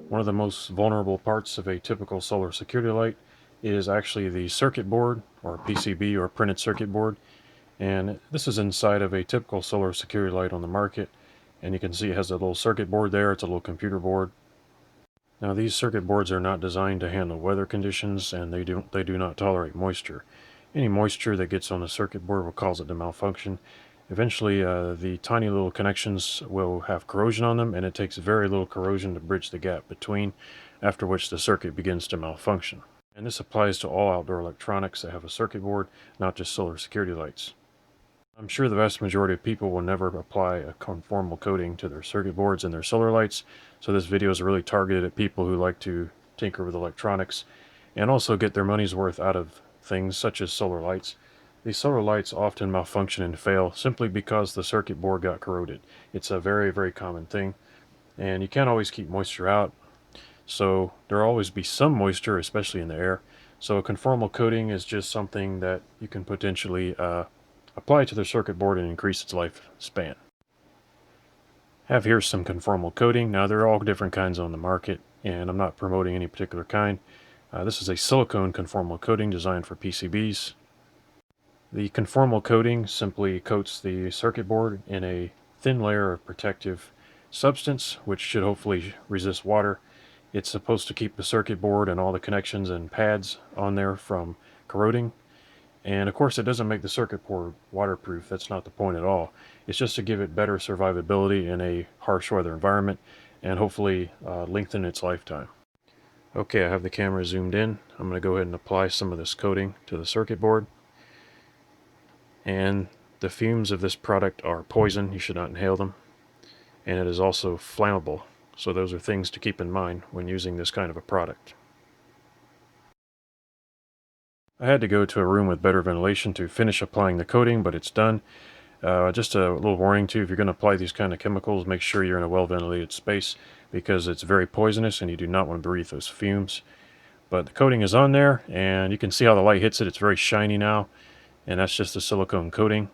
One of the most vulnerable parts of a typical solar security light is actually the circuit board, or PCB, or printed circuit board. And this is inside of a typical solar security light on the market. And you can see it has a little circuit board there. It's a little computer board. Now these circuit boards are not designed to handle weather conditions, and they do not tolerate moisture. Any moisture that gets on the circuit board will cause it to malfunction. Eventually, the tiny little connections will have corrosion on them, and it takes very little corrosion to bridge the gap between, after which the circuit begins to malfunction. And this applies to all outdoor electronics that have a circuit board, not just solar security lights. I'm sure the vast majority of people will never apply a conformal coating to their circuit boards and their solar lights, so this video is really targeted at people who like to tinker with electronics and also get their money's worth out of things such as solar lights. These solar lights often malfunction and fail simply because the circuit board got corroded. It's a very, very common thing, and you can't always keep moisture out, so there'll always be some moisture, especially in the air. So a conformal coating is just something that you can potentially apply to the circuit board and increase its lifespan. Have here some conformal coating. Now there are all different kinds on the market, and I'm not promoting any particular kind. This is a silicone conformal coating designed for PCBs. The conformal coating simply coats the circuit board in a thin layer of protective substance, which should hopefully resist water. It's supposed to keep the circuit board and all the connections and pads on there from corroding. And of course, it doesn't make the circuit board waterproof. That's not the point at all. It's just to give it better survivability in a harsh weather environment and hopefully lengthen its lifetime. Okay, I have the camera zoomed in. I'm going to go ahead and apply some of this coating to the circuit board. And the fumes of this product are poison. You should not inhale them. And it is also flammable. So those are things to keep in mind when using this kind of a product. I had to go to a room with better ventilation to finish applying the coating, but it's done. Just a little warning too, if you're going to apply these kind of chemicals, make sure you're in a well-ventilated space because it's very poisonous and you do not want to breathe those fumes. But the coating is on there, and you can see how the light hits it. It's very shiny now, and that's just the silicone coating.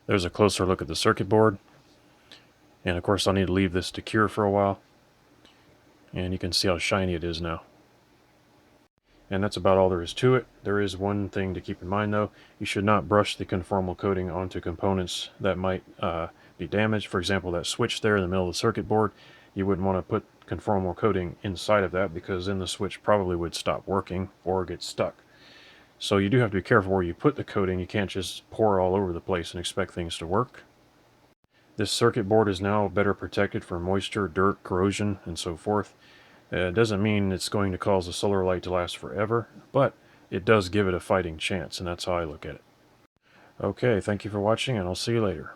There's a closer look at the circuit board. And of course I'll need to leave this to cure for a while. And you can see how shiny it is now. And that's about all there is to it. There is one thing to keep in mind though. You should not brush the conformal coating onto components that might be damaged. For example, that switch there in the middle of the circuit board. You wouldn't want to put conformal coating inside of that because then the switch probably would stop working or get stuck. So you do have to be careful where you put the coating. You can't just pour all over the place and expect things to work. This circuit board is now better protected from moisture, dirt, corrosion, and so forth. It doesn't mean it's going to cause a solar light to last forever, but it does give it a fighting chance, and that's how I look at it. Okay, thank you for watching, and I'll see you later.